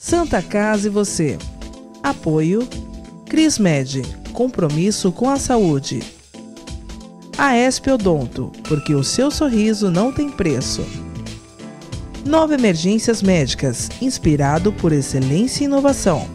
Santa Casa e você. Apoio Crismed, compromisso com a saúde. Aesp Odonto, porque o seu sorriso não tem preço. Nova Emergências Médicas, inspirado por excelência e inovação.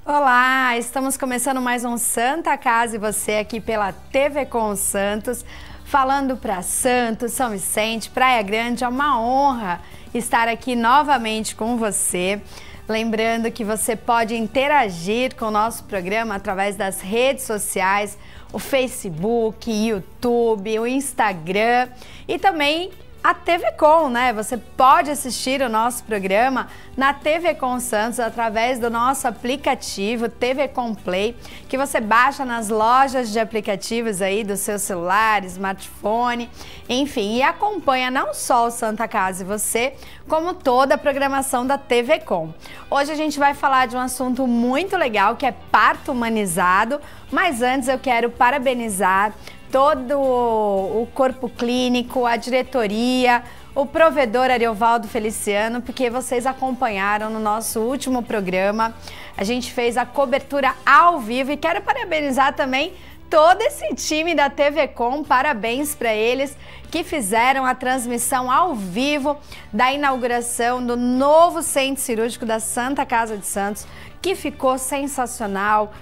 Olá, estamos começando mais um Santa Casa e você aqui pela TV Com Santos, falando para Santos, São Vicente, Praia Grande. É uma honra estar aqui novamente com você. Lembrando que você pode interagir com o nosso programa através das redes sociais, o Facebook, YouTube, o Instagram e também a TV Com, né? Você pode assistir o nosso programa na TV Com Santos através do nosso aplicativo TV Com Play, que você baixa nas lojas de aplicativos aí do seu celular, smartphone, enfim, e acompanha não só o Santa Casa e você, como toda a programação da TV Com. Hoje a gente vai falar de um assunto muito legal, que é parto humanizado, mas antes eu quero parabenizar todo o corpo clínico, a diretoria, o provedor Ariovaldo Feliciano, porque vocês acompanharam no nosso último programa. A gente fez a cobertura ao vivo e quero parabenizar também todo esse time da TV Com, parabéns para eles que fizeram a transmissão ao vivo da inauguração do novo centro cirúrgico da Santa Casa de Santos, que ficou sensacional.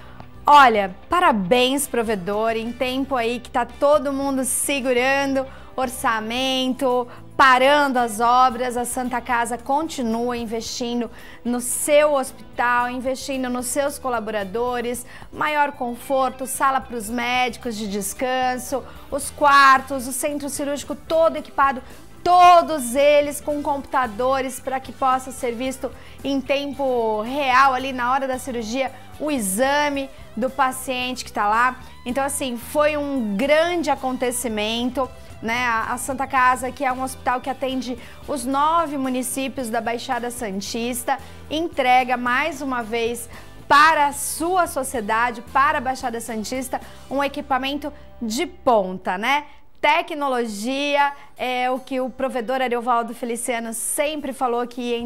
Olha, parabéns, provedor, em tempo aí que tá todo mundo segurando orçamento, parando as obras, a Santa Casa continua investindo no seu hospital, investindo nos seus colaboradores, maior conforto, sala para os médicos de descanso, os quartos, o centro cirúrgico todo equipado, todos eles com computadores para que possa ser visto em tempo real ali na hora da cirurgia o exame do paciente que está lá. Então assim, foi um grande acontecimento, né? A Santa Casa, que é um hospital que atende os 9 municípios da Baixada Santista, entrega mais uma vez para a sua sociedade, para a Baixada Santista, um equipamento de ponta, né? Tecnologia é o que o provedor Ariovaldo Feliciano sempre falou que ia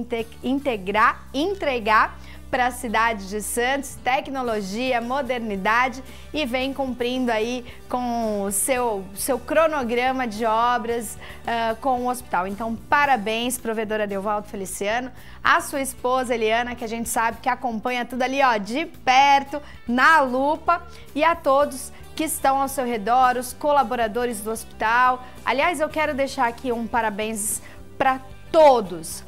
entregar para a cidade de Santos, tecnologia, modernidade, e vem cumprindo aí com o seu cronograma de obras com o hospital. Então, parabéns, provedor Ariovaldo Feliciano, a sua esposa Eliana, que a gente sabe que acompanha tudo ali, ó, de perto, na lupa, e a todos que estão ao seu redor, os colaboradores do hospital. Aliás, eu quero deixar aqui um parabéns para todos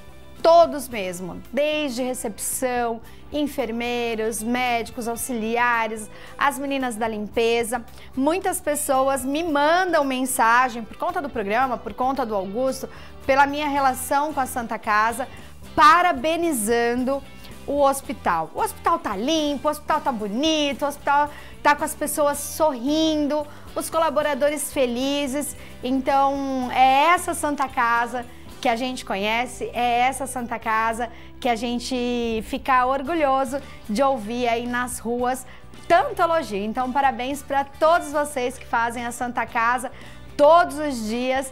mesmo, desde recepção, enfermeiros, médicos, auxiliares, as meninas da limpeza. Muitas pessoas me mandam mensagem por conta do programa, por conta do Augusto, pela minha relação com a Santa Casa, parabenizando o hospital. O hospital tá limpo, o hospital tá bonito, o hospital tá com as pessoas sorrindo, os colaboradores felizes. Então, é essa Santa Casa que a gente conhece, é essa Santa Casa que a gente fica orgulhoso de ouvir aí nas ruas tanto elogio. Então, parabéns para todos vocês que fazem a Santa Casa todos os dias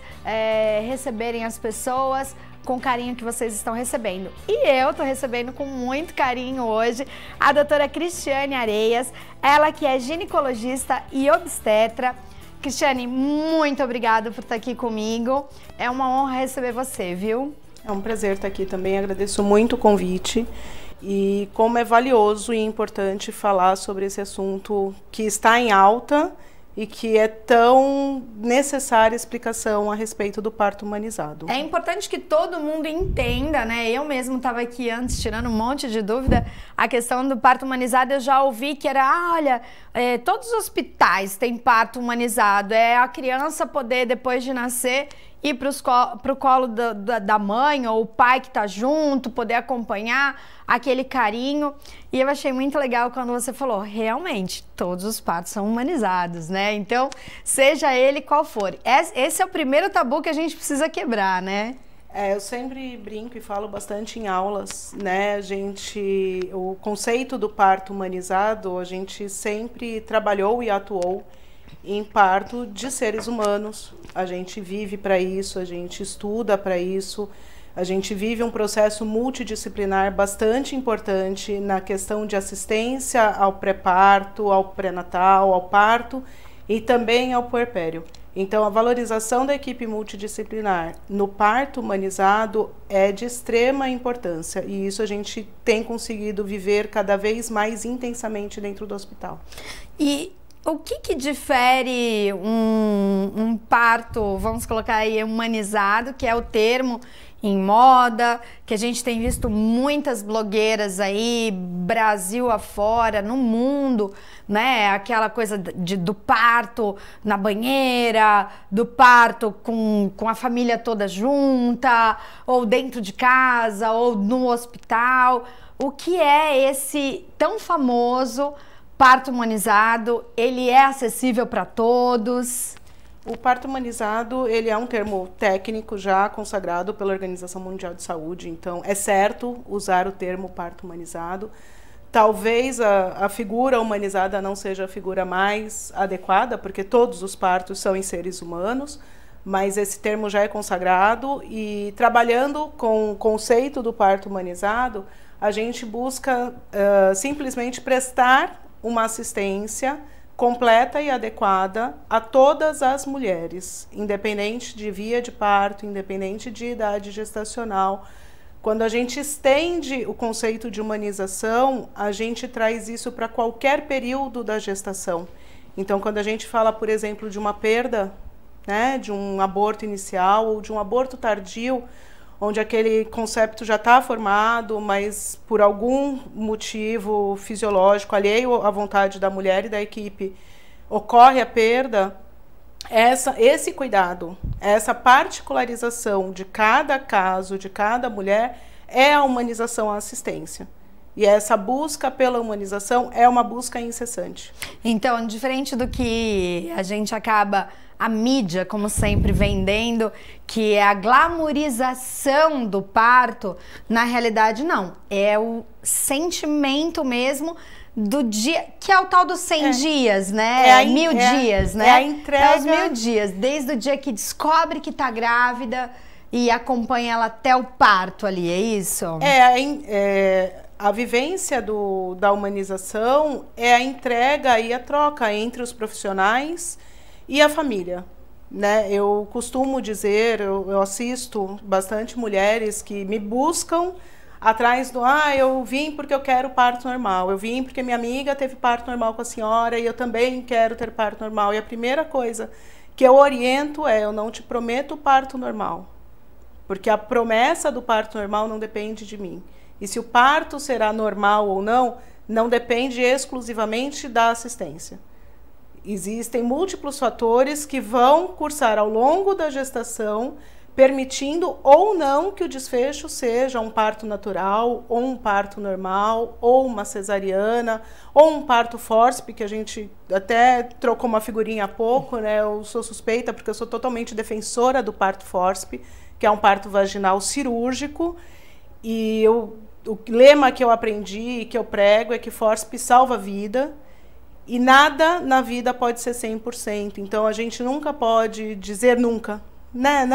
receberem as pessoas com o carinho que vocês estão recebendo. E eu tô recebendo com muito carinho hoje a doutora Cristiane Areias, ela que é ginecologista e obstetra. Cristiane, muito obrigada por estar aqui comigo. É uma honra receber você, viu? É um prazer estar aqui também, agradeço muito o convite. E como é valioso e importante falar sobre esse assunto que está em alta e que é tão necessária explicação a respeito do parto humanizado. É importante que todo mundo entenda, né? Eu mesmo estava aqui antes tirando um monte de dúvida. A questão do parto humanizado eu já ouvi que era, olha, todos os hospitais têm parto humanizado. É a criança poder, depois de nascer, ir para o colo da mãe ou o pai que está junto, poder acompanhar aquele carinho. E eu achei muito legal quando você falou, realmente, todos os partos são humanizados, né? Então, seja ele qual for. Esse é o primeiro tabu que a gente precisa quebrar, né? Eu sempre brinco e falo bastante em aulas, né? O conceito do parto humanizado, a gente sempre trabalhou e atuou em parto de seres humanos. A gente vive para isso, a gente estuda para isso, a gente vive um processo multidisciplinar bastante importante na questão de assistência ao pré-parto, ao pré-natal, ao parto e também ao puerpério. Então, a valorização da equipe multidisciplinar no parto humanizado é de extrema importância e isso a gente tem conseguido viver cada vez mais intensamente dentro do hospital. E o que difere um parto, vamos colocar aí, humanizado, que é o termo em moda, que a gente tem visto muitas blogueiras aí, Brasil afora, no mundo, né? Aquela coisa do parto na banheira, do parto com a família toda junta, ou dentro de casa, ou no hospital. O que é esse tão famoso parto humanizado? Ele é acessível para todos? O parto humanizado, ele é um termo técnico já consagrado pela Organização Mundial de Saúde, então é certo usar o termo parto humanizado. Talvez a figura humanizada não seja a figura mais adequada, porque todos os partos são em seres humanos, mas esse termo já é consagrado e trabalhando com o conceito do parto humanizado, a gente busca simplesmente prestar uma assistência completa e adequada a todas as mulheres, independente de via de parto, independente de idade gestacional. Quando a gente estende o conceito de humanização, a gente traz isso para qualquer período da gestação. Então, quando a gente fala, por exemplo, de uma perda, né, de um aborto inicial ou de um aborto tardio, onde aquele concepto já está formado, mas por algum motivo fisiológico alheio à vontade da mulher e da equipe, ocorre a perda, esse cuidado, essa particularização de cada caso, de cada mulher, é a humanização à assistência. E essa busca pela humanização é uma busca incessante. Então, diferente do que a gente acaba, a mídia, como sempre, vendendo, que é a glamorização do parto, na realidade não. É o sentimento mesmo do dia, que é o tal dos 100 dias, né? 1000 dias, né? É a entrega. É os 1000 dias, desde o dia que descobre que tá grávida e acompanha ela até o parto ali, é isso? A vivência da humanização é a entrega e a troca entre os profissionais e a família, né? Eu costumo dizer, eu assisto bastante mulheres que me buscam atrás do eu vim porque eu quero parto normal, eu vim porque minha amiga teve parto normal com a senhora e eu também quero ter parto normal. E a primeira coisa que eu oriento eu não te prometo parto normal, porque a promessa do parto normal não depende de mim. E se o parto será normal ou não, não depende exclusivamente da assistência. Existem múltiplos fatores que vão cursar ao longo da gestação, permitindo ou não que o desfecho seja um parto natural, ou um parto normal, ou uma cesariana, ou um parto fórceps, que a gente até trocou uma figurinha há pouco, né? Eu sou suspeita porque eu sou totalmente defensora do parto fórceps, que é um parto vaginal cirúrgico, e o lema que eu aprendi e que eu prego é que fórceps salva a vida, e nada na vida pode ser 100%. Então, a gente nunca pode dizer nunca, né?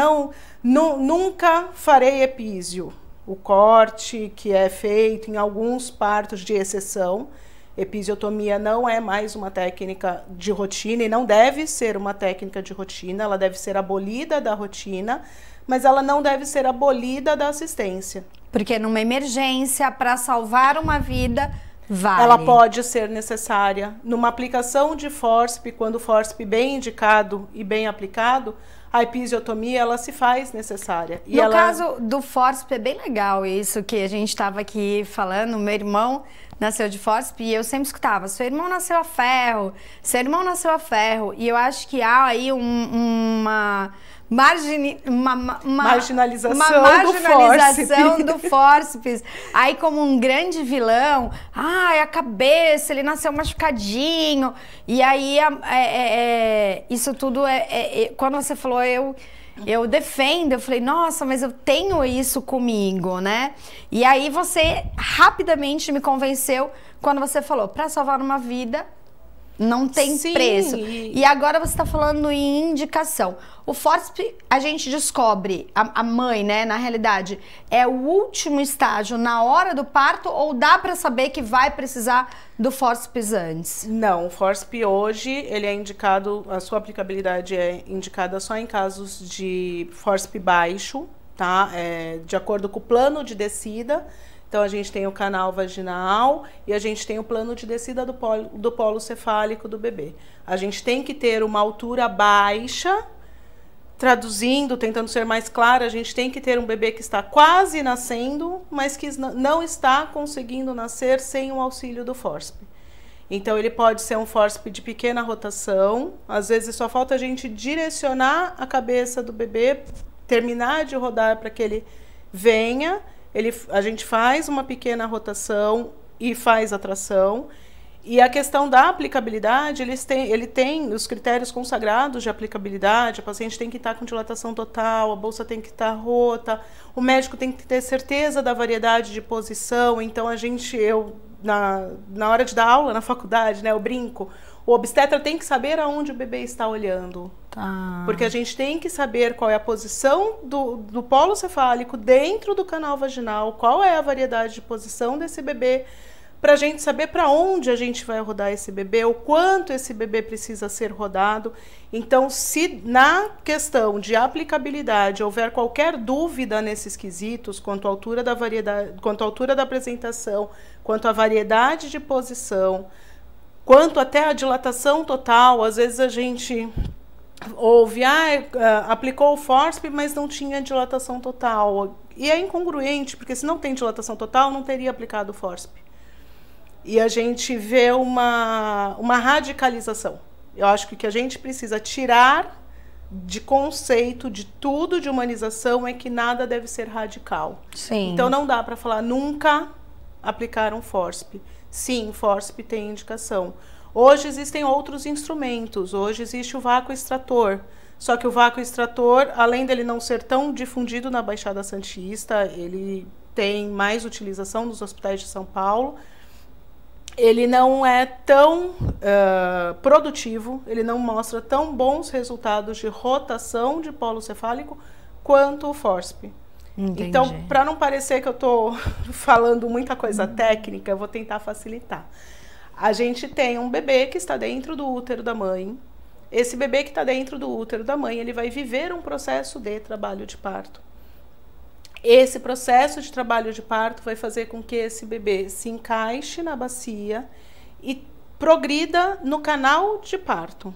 Nunca farei epísio. O corte que é feito em alguns partos de exceção. Episiotomia não é mais uma técnica de rotina e não deve ser uma técnica de rotina. Ela deve ser abolida da rotina, mas ela não deve ser abolida da assistência. Porque numa emergência, para salvar uma vida, vale. Ela pode ser necessária. Numa aplicação de fórceps, quando o fórceps bem indicado e bem aplicado, a episiotomia ela se faz necessária. E no caso do fórceps é bem legal isso que a gente estava aqui falando. Meu irmão nasceu de fórceps e eu sempre escutava: seu irmão nasceu a ferro, seu irmão nasceu a ferro. E eu acho que há aí uma marginalização do fórceps. Aí como um grande vilão, a cabeça, ele nasceu machucadinho. E aí isso tudo quando você falou, eu defendo, eu falei, nossa, mas eu tenho isso comigo, né? E aí você rapidamente me convenceu quando você falou, para salvar uma vida não tem preço. E agora você está falando em indicação. O fórceps, a gente descobre, a mãe, né, na realidade, é o último estágio na hora do parto ou dá para saber que vai precisar do fórceps antes? Não, o fórceps hoje, ele é indicado, a sua aplicabilidade é indicada só em casos de fórceps baixo, tá? De acordo com o plano de descida. Então, a gente tem o canal vaginal e a gente tem o plano de descida do polo cefálico do bebê. A gente tem que ter uma altura baixa, traduzindo, tentando ser mais clara, a gente tem que ter um bebê que está quase nascendo, mas que não está conseguindo nascer sem o auxílio do fórceps. Então, ele pode ser um fórceps de pequena rotação, às vezes só falta a gente direcionar a cabeça do bebê, terminar de rodar para que ele venha. A gente faz uma pequena rotação e faz a tração. E a questão da aplicabilidade, ele tem os critérios consagrados de aplicabilidade. A paciente tem que estar com dilatação total, a bolsa tem que estar rota, o médico tem que ter certeza da variedade de posição. Então, na hora de dar aula na faculdade, né, eu brinco, o obstetra tem que saber aonde o bebê está olhando. Tá. Porque a gente tem que saber qual é a posição do polo cefálico dentro do canal vaginal, qual é a variedade de posição desse bebê, para a gente saber para onde a gente vai rodar esse bebê, o quanto esse bebê precisa ser rodado. Então, se na questão de aplicabilidade houver qualquer dúvida nesses quesitos, quanto à altura da variedade, quanto à altura da apresentação, quanto à variedade de posição, quanto até a dilatação total, às vezes a gente ouve, aplicou o fórceps, mas não tinha dilatação total. E é incongruente, porque se não tem dilatação total, não teria aplicado o fórceps. E a gente vê uma radicalização. Eu acho que o que a gente precisa tirar de conceito, de tudo, de humanização, é que nada deve ser radical. Sim. Então não dá para falar nunca aplicar um fórceps. Sim, fórceps tem indicação. Hoje existem outros instrumentos. Hoje existe o vácuo extrator. Só que o vácuo extrator, além dele não ser tão difundido na Baixada Santista, ele tem mais utilização nos hospitais de São Paulo. Ele não é tão produtivo, ele não mostra tão bons resultados de rotação de polo cefálico quanto o fórceps. Entendi. Então, para não parecer que eu estou falando muita coisa técnica, eu vou tentar facilitar. A gente tem um bebê que está dentro do útero da mãe. Esse bebê que está dentro do útero da mãe, ele vai viver um processo de trabalho de parto. Esse processo de trabalho de parto vai fazer com que esse bebê se encaixe na bacia e progrida no canal de parto.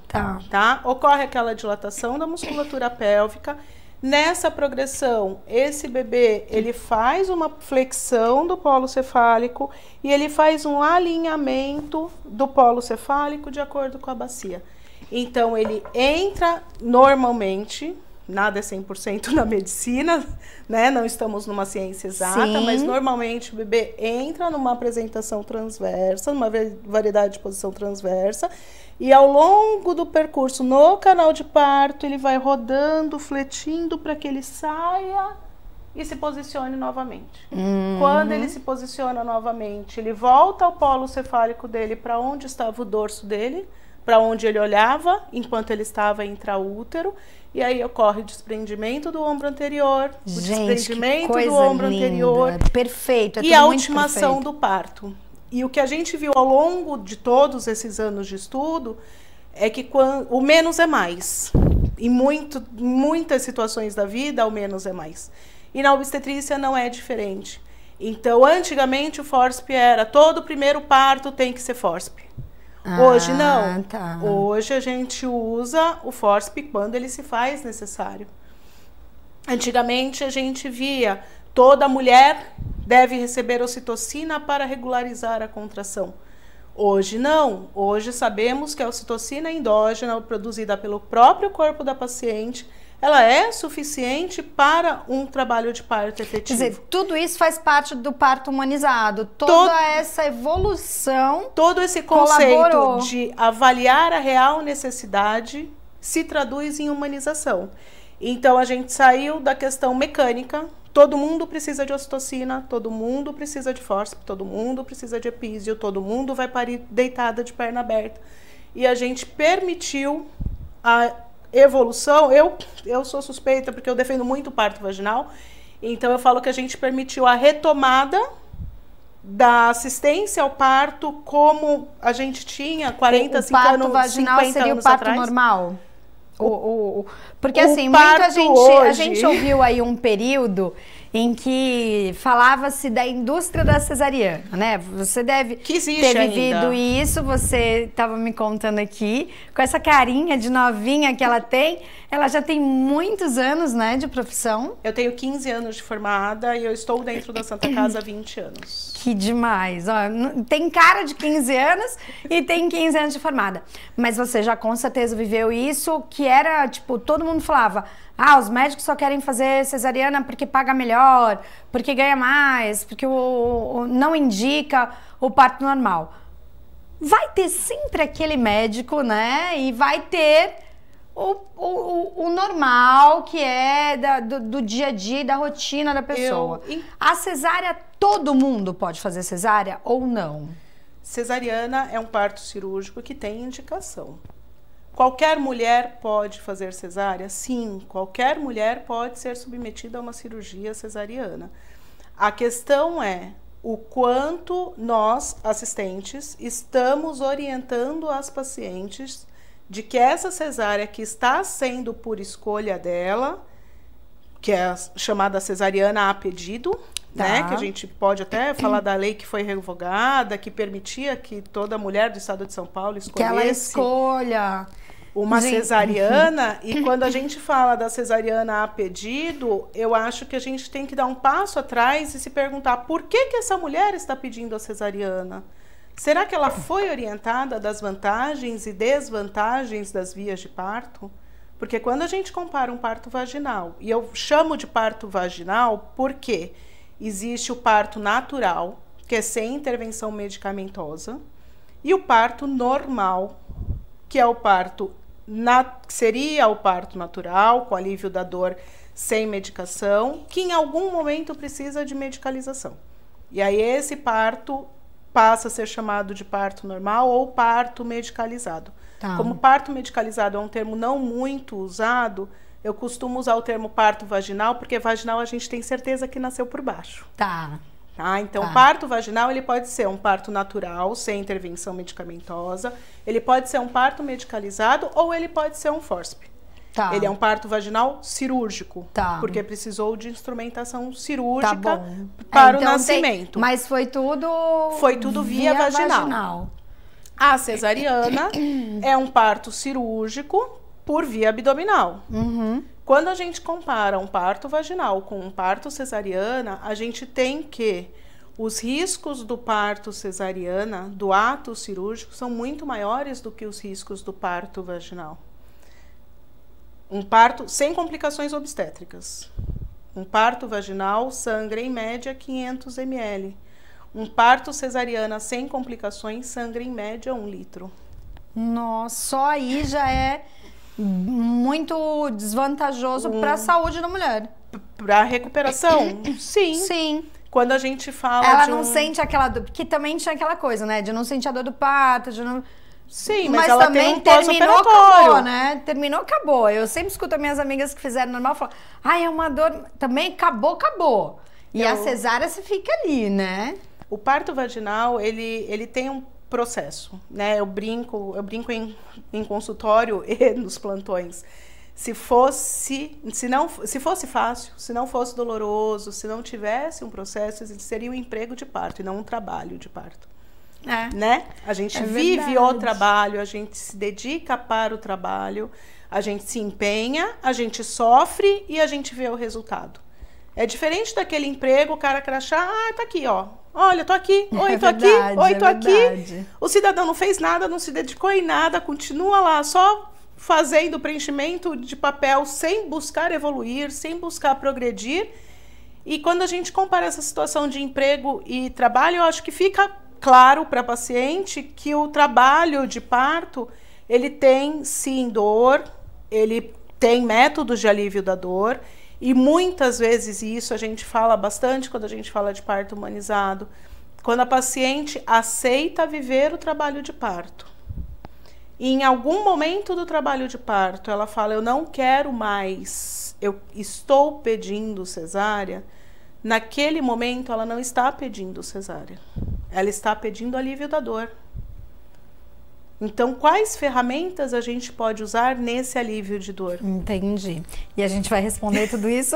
Tá? Ocorre aquela dilatação da musculatura pélvica. Nessa progressão, esse bebê, ele faz uma flexão do polo cefálico e ele faz um alinhamento do polo cefálico de acordo com a bacia. Então, ele entra normalmente, nada é 100% na medicina, né? Não estamos numa ciência exata, sim, mas normalmente o bebê entra numa apresentação transversa, numa variedade de posição transversa, e ao longo do percurso no canal de parto, ele vai rodando, fletindo para que ele saia e se posicione novamente. Quando ele se posiciona novamente, ele volta ao polo cefálico dele para onde estava o dorso dele, para onde ele olhava enquanto ele estava intraútero, e aí ocorre o desprendimento do ombro anterior, o desprendimento do ombro anterior, perfeito, e a ultimação do parto. E o que a gente viu ao longo de todos esses anos de estudo é que o menos é mais. Em muitas situações da vida, o menos é mais. E na obstetrícia não é diferente. Então, antigamente o fórceps era todo primeiro parto tem que ser fórceps. Hoje não. Tá. Hoje a gente usa o fórceps quando ele se faz necessário. Antigamente a gente via toda mulher deve receber ocitocina para regularizar a contração. Hoje não. Hoje sabemos que a ocitocina endógena produzida pelo próprio corpo da paciente, ela é suficiente para um trabalho de parto efetivo. Quer dizer, tudo isso faz parte do parto humanizado. Toda essa evolução, todo esse conceito de avaliar a real necessidade se traduz em humanização. Então a gente saiu da questão mecânica. Todo mundo precisa de ocitocina, todo mundo precisa de fórceps, todo mundo precisa de epísio, todo mundo vai parir deitada de perna aberta. E a gente permitiu a evolução. Eu sou suspeita porque eu defendo muito o parto vaginal, então eu falo que a gente permitiu a retomada da assistência ao parto como a gente tinha 40, 50 anos, 50 anos atrás. O parto vaginal seria o parto normal? Porque assim, muita gente, a gente ouviu aí um período em que falava-se da indústria da cesariana, né? Você deve ter vivido ainda isso, você estava me contando aqui, com essa carinha de novinha que ela tem. Ela já tem muitos anos, né, de profissão. Eu tenho 15 anos de formada e eu estou dentro da Santa Casa há 20 anos. Que demais! Ó, tem cara de 15 anos e tem 15 anos de formada. Mas você já com certeza viveu isso, que era, tipo, todo mundo falava: ah, os médicos só querem fazer cesariana porque paga melhor, porque ganha mais, porque não indica o parto normal. Vai ter sempre aquele médico, né? E vai ter o normal, que é do dia a dia, da rotina da pessoa. A cesárea, todo mundo pode fazer cesárea ou não? Cesariana é um parto cirúrgico que tem indicação. Qualquer mulher pode fazer cesárea? Sim, qualquer mulher pode ser submetida a uma cirurgia cesariana. A questão é o quanto nós, assistentes, estamos orientando as pacientes de que essa cesárea que está sendo por escolha dela, que é a chamada cesariana a pedido, né? Que a gente pode até falar da lei que foi revogada, que permitia que toda mulher do estado de São Paulo escolhesse que ela escolha uma cesariana. E quando a gente fala da cesariana a pedido, eu acho que a gente tem que dar um passo atrás e se perguntar por que essa mulher está pedindo a cesariana? Será que ela foi orientada das vantagens e desvantagens das vias de parto? Porque quando a gente compara um parto vaginal, e eu chamo de parto vaginal porque existe o parto natural, que é sem intervenção medicamentosa, e o parto normal, que é o parto seria o parto natural, com alívio da dor sem medicação, que em algum momento precisa de medicalização. E aí esse parto passa a ser chamado de parto normal ou parto medicalizado. Tá. Como parto medicalizado é um termo não muito usado, eu costumo usar o termo parto vaginal, porque vaginal a gente tem certeza que nasceu por baixo. Tá. Então, parto vaginal, ele pode ser um parto natural, sem intervenção medicamentosa, ele pode ser um parto medicalizado ou ele pode ser um fórceps. Tá. Ele é um parto vaginal cirúrgico, porque precisou de instrumentação cirúrgica para o nascimento. Mas foi tudo via vaginal. A cesariana é um parto cirúrgico por via abdominal. Uhum. Quando a gente compara um parto vaginal com um parto cesariana, a gente tem que os riscos do parto cesariana, do ato cirúrgico, são muito maiores do que os riscos do parto vaginal. Um parto sem complicações obstétricas. Um parto vaginal sangra em média 500 ml. Um parto cesariana sem complicações sangra em média 1 litro. Nossa, só aí já é muito desvantajoso para a saúde da mulher. Para a recuperação? Sim. Sim. Quando a gente fala ela não sente aquela dor, porque também tinha aquela coisa, né? De não sentir a dor do parto, de não... Sim, mas ela também terminou, acabou, né? Terminou, acabou. Eu sempre escuto as minhas amigas que fizeram normal falar: ai, é uma dor, também acabou. E a cesárea você fica ali, né? O parto vaginal, ele tem um processo, né? Eu brinco em consultório e nos plantões. Se fosse fácil, se não fosse doloroso, se não tivesse um processo, seria um emprego de parto e não um trabalho de parto. Né? A gente vive o trabalho, a gente se dedica para o trabalho, a gente se empenha, a gente sofre e a gente vê o resultado. É diferente daquele emprego, o cara crachá, tá aqui, ó. Olha, tô aqui, oi, tô aqui, oi, tô aqui. O cidadão não fez nada, não se dedicou em nada, continua lá, só fazendo preenchimento de papel, sem buscar evoluir, sem buscar progredir. E quando a gente compara essa situação de emprego e trabalho, eu acho que fica claro para a paciente que o trabalho de parto, ele tem sim dor, ele tem métodos de alívio da dor e muitas vezes, e isso a gente fala bastante quando a gente fala de parto humanizado, quando a paciente aceita viver o trabalho de parto. E em algum momento do trabalho de parto ela fala, eu não quero mais, eu estou pedindo cesárea, naquele momento ela não está pedindo cesárea, ela está pedindo alívio da dor. Então, quais ferramentas a gente pode usar nesse alívio de dor? Entendi. E a gente vai responder tudo isso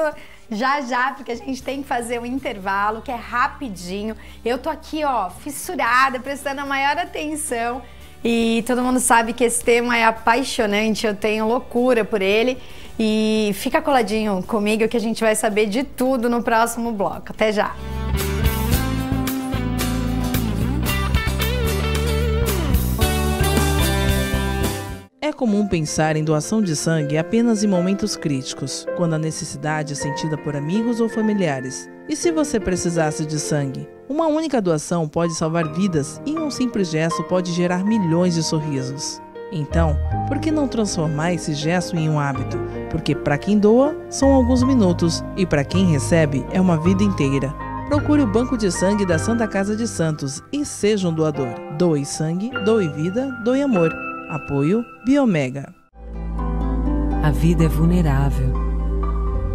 já já, porque a gente tem que fazer um intervalo, que é rapidinho. Eu tô aqui, ó, fissurada, prestando a maior atenção. E todo mundo sabe que esse tema é apaixonante, eu tenho loucura por ele. E fica coladinho comigo que a gente vai saber de tudo no próximo bloco. Até já! É comum pensar em doação de sangue apenas em momentos críticos, quando a necessidade é sentida por amigos ou familiares. E se você precisasse de sangue? Uma única doação pode salvar vidas e um simples gesto pode gerar milhões de sorrisos. Então, por que não transformar esse gesto em um hábito? Porque para quem doa, são alguns minutos e para quem recebe, é uma vida inteira. Procure o Banco de Sangue da Santa Casa de Santos e seja um doador. Doe sangue, doe vida, doe amor. Apoio Biomega. A vida é vulnerável.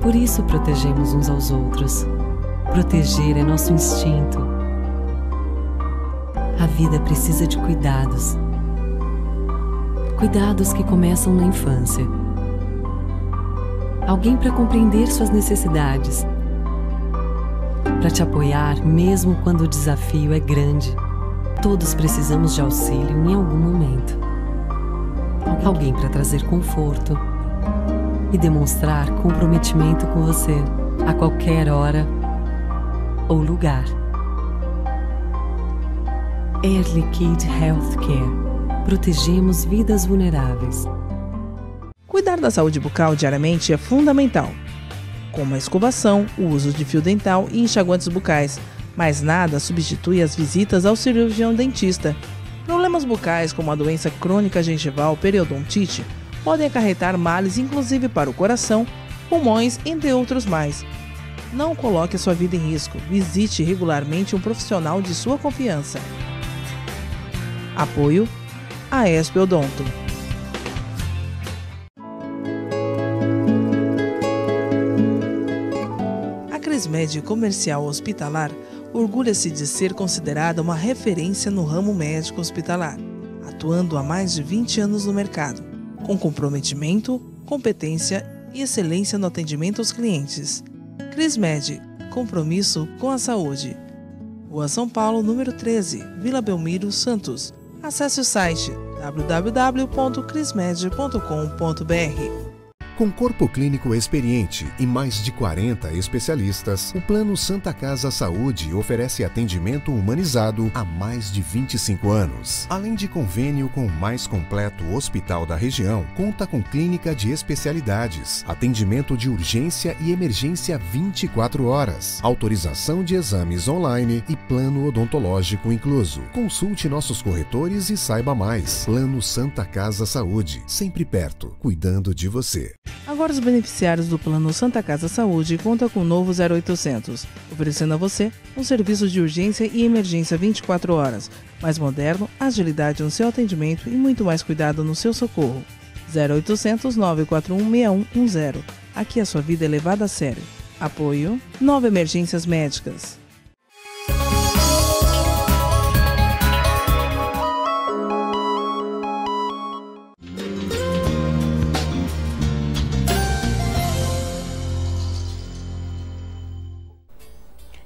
Por isso protegemos uns aos outros. Proteger é nosso instinto. A vida precisa de cuidados. Cuidados que começam na infância. Alguém para compreender suas necessidades. Para te apoiar mesmo quando o desafio é grande. Todos precisamos de auxílio em algum momento. Alguém para trazer conforto e demonstrar comprometimento com você a qualquer hora ou lugar. Air Liquide Healthcare. Protegemos vidas vulneráveis. Cuidar da saúde bucal diariamente é fundamental, como a escovação, o uso de fio dental e enxaguantes bucais, mas nada substitui as visitas ao cirurgião dentista. Problemas bucais como a doença crônica gengival periodontite podem acarretar males inclusive para o coração, pulmões, entre outros mais. Não coloque a sua vida em risco. Visite regularmente um profissional de sua confiança. Apoio AESP Odonto. A Crismed Comercial Hospitalar orgulha-se de ser considerada uma referência no ramo médico hospitalar, atuando há mais de 20 anos no mercado, com comprometimento, competência e excelência no atendimento aos clientes. Crismed, compromisso com a saúde. Rua São Paulo, número 13, Vila Belmiro, Santos. Acesse o site www.crismed.com.br. Com corpo clínico experiente e mais de 40 especialistas, o Plano Santa Casa Saúde oferece atendimento humanizado há mais de 25 anos. Além de convênio com o mais completo hospital da região, conta com clínica de especialidades, atendimento de urgência e emergência 24 horas, autorização de exames online e plano odontológico incluso. Consulte nossos corretores e saiba mais. Plano Santa Casa Saúde, sempre perto, cuidando de você. Agora os beneficiários do Plano Santa Casa Saúde contam com o novo 0800, oferecendo a você um serviço de urgência e emergência 24 horas, mais moderno, agilidade no seu atendimento e muito mais cuidado no seu socorro. 0800 941 6110. Aqui a sua vida é levada a sério. Apoio 9 Emergências Médicas.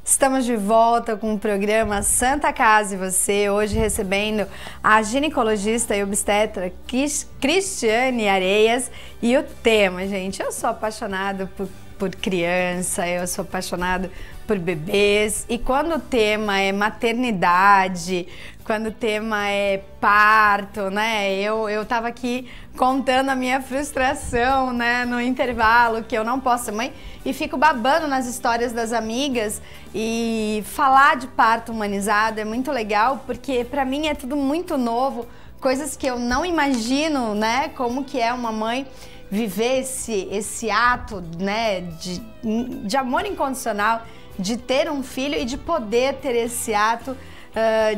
Estamos de volta com o programa Santa Casa e Você, hoje recebendo a ginecologista e obstetra Cristiane Areias. E o tema, gente, eu sou apaixonada por criança, eu sou apaixonada por bebês, e quando o tema é maternidade, quando o tema é parto, né, eu tava aqui contando a minha frustração, né, no intervalo, que eu não posso ser mãe, e fico babando nas histórias das amigas, e falar de parto humanizado é muito legal, porque pra mim é tudo muito novo, coisas que eu não imagino, né, como que é uma mãe viver esse ato, né, de amor incondicional, de ter um filho e de poder ter esse ato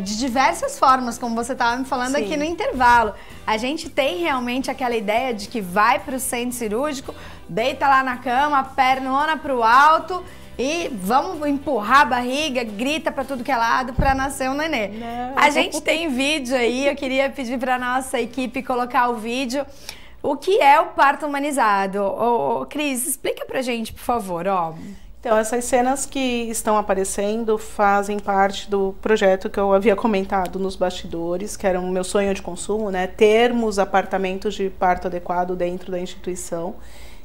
de diversas formas, como você estava me falando aqui no intervalo. A gente tem realmente aquela ideia de que vai para o centro cirúrgico, deita lá na cama, pernona para o alto e vamos empurrar a barriga, grita para tudo que é lado para nascer um nenê. Não. A gente tem vídeo aí, eu queria pedir para nossa equipe colocar o vídeo. O que é o parto humanizado? Cris, explica pra gente, por favor. Então, essas cenas que estão aparecendo fazem parte do projeto que eu havia comentado nos bastidores, que era o meu sonho de consumo, né? Termos apartamentos de parto adequado dentro da instituição.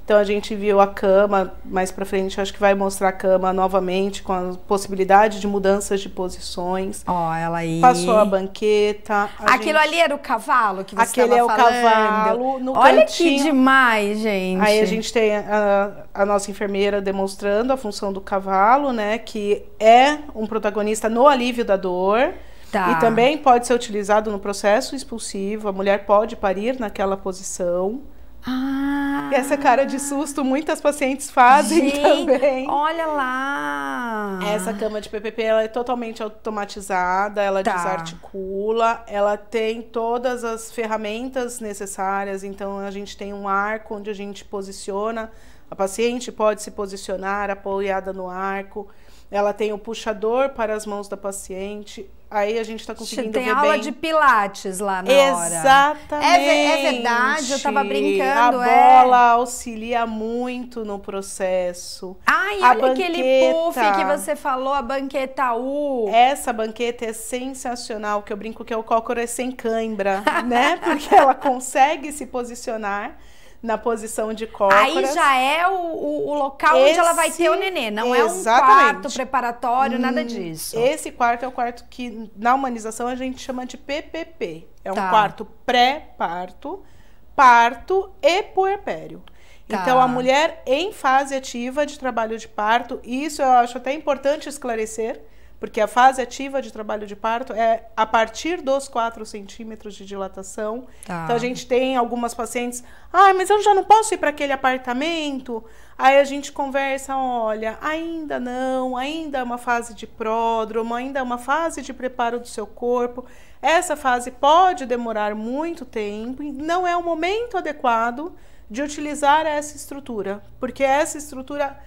Então a gente viu a cama, mais pra frente acho que vai mostrar a cama novamente, com a possibilidade de mudanças de posições. Ela aí. Passou a banqueta. Aquilo ali era o cavalo que você estava falando? Aquele é o cavalo, no Olha cantinho. Que demais, gente. Aí a gente tem a nossa enfermeira demonstrando a função do cavalo, né, que é um protagonista no alívio da dor. Tá. E também pode ser utilizado no processo expulsivo, a mulher pode parir naquela posição. E essa cara de susto muitas pacientes fazem também. Olha lá! Essa cama de PPP ela é totalmente automatizada, ela desarticula, ela tem todas as ferramentas necessárias, então a gente tem um arco onde a gente posiciona, a paciente pode se posicionar apoiada no arco, ela tem o puxador para as mãos da paciente. Aí a gente está conseguindo ver bem. Tem aula de pilates lá na hora. Exatamente. É verdade, eu tava brincando. A bola auxilia muito no processo. Ai, olha aquele puff que você falou, a banqueta U. Essa banqueta é sensacional, que eu brinco que é o cócoras sem cãibra, né? Porque ela consegue se posicionar na posição de cócoras. Aí já é o local onde ela vai ter o nenê, não é um quarto preparatório, nada disso. Esse quarto é o quarto que na humanização a gente chama de PPP. É um quarto pré-parto, parto e puerpério. Então a mulher em fase ativa de trabalho de parto, isso eu acho até importante esclarecer, porque a fase ativa de trabalho de parto é a partir dos 4 centímetros de dilatação. Então a gente tem algumas pacientes, mas eu já não posso ir para aquele apartamento? Aí a gente conversa, olha, ainda não, ainda é uma fase de pródromo, ainda é uma fase de preparo do seu corpo. Essa fase pode demorar muito tempo e não é o momento adequado de utilizar essa estrutura, porque essa estrutura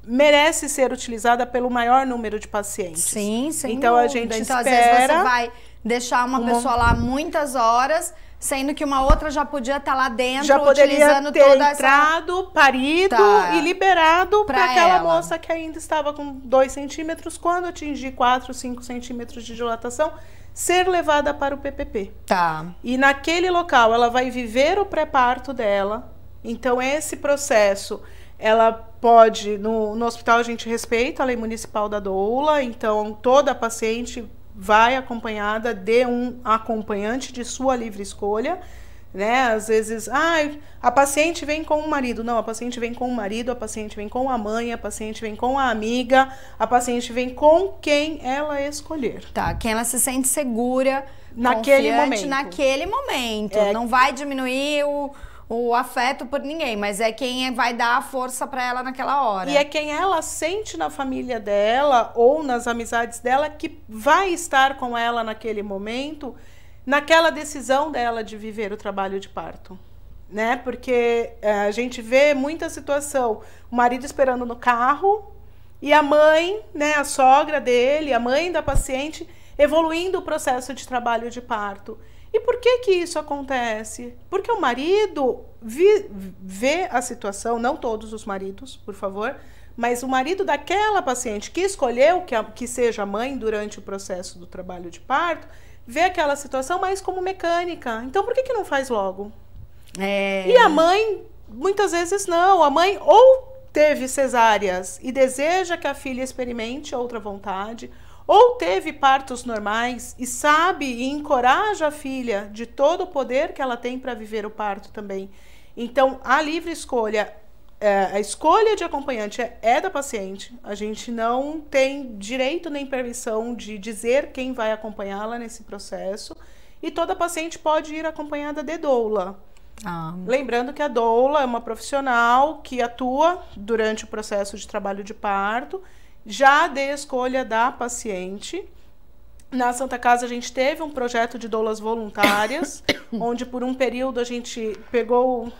merece ser utilizada pelo maior número de pacientes. Sim, sem então dúvida. A gente então, espera... às vezes você vai deixar uma pessoa lá muitas horas, sendo que uma outra já podia estar lá dentro, já utilizando ter toda entrado, essa... parido e liberado para aquela ela. moça que ainda estava com 2 centímetros, quando atingir 4, 5 centímetros de dilatação, ser levada para o PPP. E naquele local ela vai viver o pré-parto dela. Então esse processo... Ela pode, no hospital a gente respeita a lei municipal da doula, então toda paciente vai acompanhada de um acompanhante de sua livre escolha, né? Às vezes, a paciente vem com o marido. Não, a paciente vem com o marido, a paciente vem com a mãe, a paciente vem com a amiga, a paciente vem com quem ela escolher. Quem ela se sente segura, naquele momento. Não vai diminuir o afeto por ninguém, mas é quem vai dar a força para ela naquela hora. E é quem ela sente na família dela ou nas amizades dela que vai estar com ela naquele momento, naquela decisão dela de viver o trabalho de parto, né? Porque a gente vê muita situação, o marido esperando no carro e a mãe, né, a sogra dele, a mãe da paciente, evoluindo o processo de trabalho de parto. E por que isso acontece? Porque o marido vê a situação, não todos os maridos, por favor, mas o marido daquela paciente que escolheu que seja mãe durante o processo do trabalho de parto, vê aquela situação mais como mecânica. Então, por que não faz logo? E a mãe, muitas vezes não. A mãe ou teve cesáreas e deseja que a filha experimente outra vontade, ou teve partos normais e sabe e encoraja a filha de todo o poder que ela tem para viver o parto também. Então, a livre escolha, a escolha de acompanhante é da paciente. A gente não tem direito nem permissão de dizer quem vai acompanhá-la nesse processo. E toda paciente pode ir acompanhada de doula. Lembrando que a doula é uma profissional que atua durante o processo de trabalho de parto, já de escolha da paciente. Na Santa Casa a gente teve um projeto de doulas voluntárias, onde por um período a gente pegou,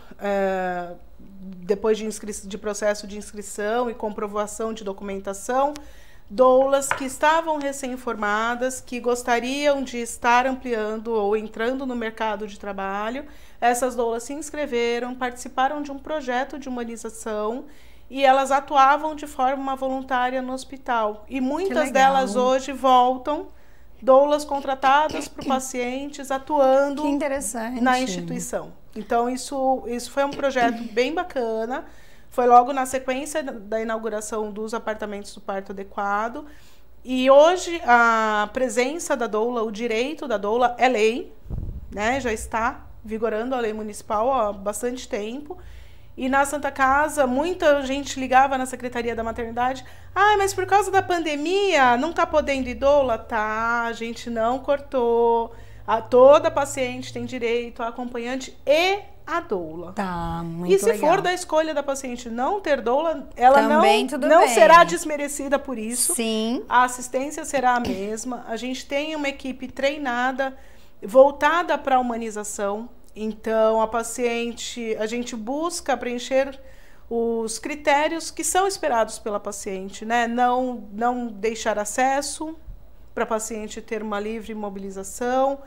depois de processo de inscrição e comprovação de documentação, doulas que estavam recém-formadas, que gostariam de estar ampliando ou entrando no mercado de trabalho. Essas doulas se inscreveram, participaram de um projeto de humanização e elas atuavam de forma voluntária no hospital. E muitas delas hoje voltam, doulas contratadas por pacientes, atuando na instituição. Então, isso foi um projeto bem bacana. Foi logo na sequência da inauguração dos apartamentos do parto adequado. E hoje a presença da doula, o direito da doula é lei, né? Já está vigorando a lei municipal há bastante tempo. E na Santa Casa, muita gente ligava na Secretaria da Maternidade: mas por causa da pandemia não está podendo ir doula? Tá, a gente não cortou. Toda paciente tem direito a acompanhante e a doula. Tá, muito E se legal. for da escolha da paciente não ter doula, ela Também não será desmerecida por isso. Sim. A assistência será a mesma. A gente tem uma equipe treinada, voltada para a humanização. Então, a gente busca preencher os critérios que são esperados pela paciente, né? Não deixar acesso para a paciente ter uma livre mobilização,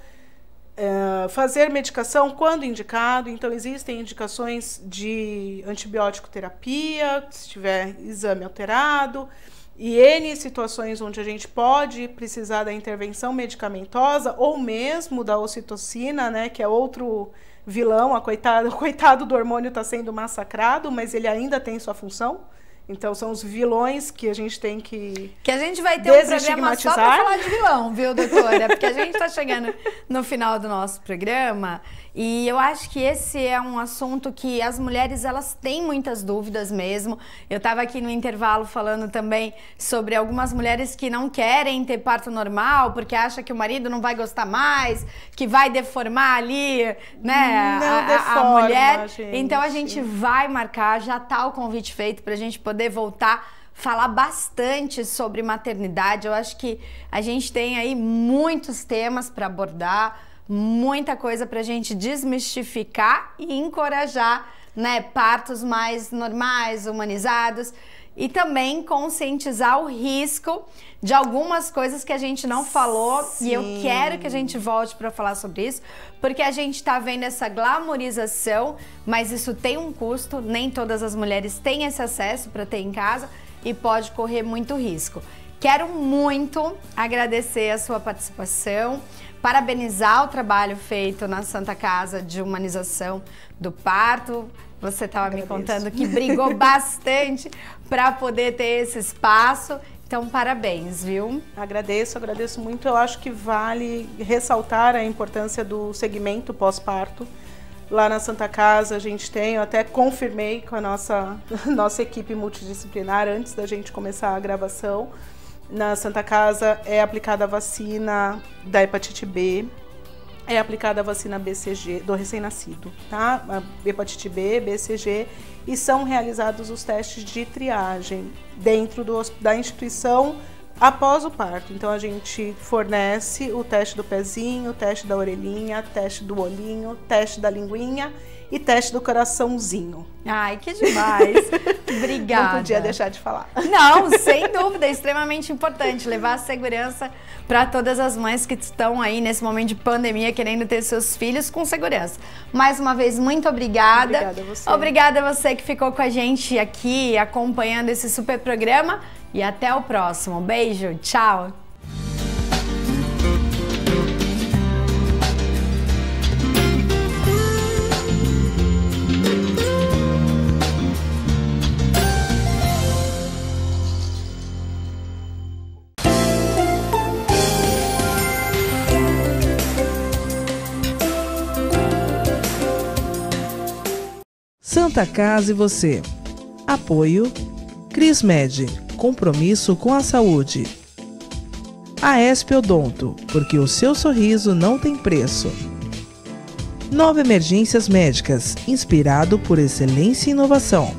fazer medicação quando indicado. Então, existem indicações de antibiótico terapia, se tiver exame alterado, e N situações onde a gente pode precisar da intervenção medicamentosa ou mesmo da ocitocina, né, que é outro vilão. O coitado do hormônio está sendo massacrado, mas ele ainda tem sua função. Então, são os vilões que a gente tem que a gente vai ter um programa só para falar de vilão, viu, doutora? Porque a gente está chegando no final do nosso programa e eu acho que esse é um assunto que as mulheres, elas têm muitas dúvidas mesmo. Eu estava aqui no intervalo falando também sobre algumas mulheres que não querem ter parto normal porque acham que o marido não vai gostar mais, que vai deformar ali, né, a mulher. Gente. Então, a gente vai marcar, já está o convite feito para a gente poder voltar, falar bastante sobre maternidade. Eu acho que a gente tem aí muitos temas para abordar, muita coisa para a gente desmistificar e encorajar, né, partos mais normais, humanizados, e também conscientizar o risco de algumas coisas que a gente não falou. Sim. E eu quero que a gente volte para falar sobre isso, porque a gente está vendo essa glamorização, mas isso tem um custo. Nem todas as mulheres têm esse acesso para ter em casa e pode correr muito risco. Quero muito agradecer a sua participação, parabenizar o trabalho feito na Santa Casa de humanização do parto. Você estava me contando que brigou bastante para poder ter esse espaço. Então, parabéns, viu? Agradeço muito. Eu acho que vale ressaltar a importância do segmento pós-parto. Lá na Santa Casa a gente tem, eu até confirmei com a nossa equipe multidisciplinar antes da gente começar a gravação. Na Santa Casa é aplicada a vacina da hepatite B, é aplicada a vacina BCG do recém-nascido, tá? A hepatite B, BCG, e são realizados os testes de triagem dentro da instituição após o parto. Então, a gente fornece o teste do pezinho, o teste da orelhinha, teste do olhinho, teste da linguinha e teste do coraçãozinho. Ai, que demais! Obrigada. Não podia deixar de falar. Não, sem dúvida, é extremamente importante levar a segurança para todas as mães que estão aí nesse momento de pandemia querendo ter seus filhos com segurança. Mais uma vez, muito obrigada. Obrigada a você. Obrigada a você que ficou com a gente aqui acompanhando esse super programa e até o próximo. Beijo, tchau! Santa Casa e você. Apoio Crismed, compromisso com a saúde. A Esp Odonto, porque o seu sorriso não tem preço. Nova Emergências Médicas, inspirado por excelência e inovação.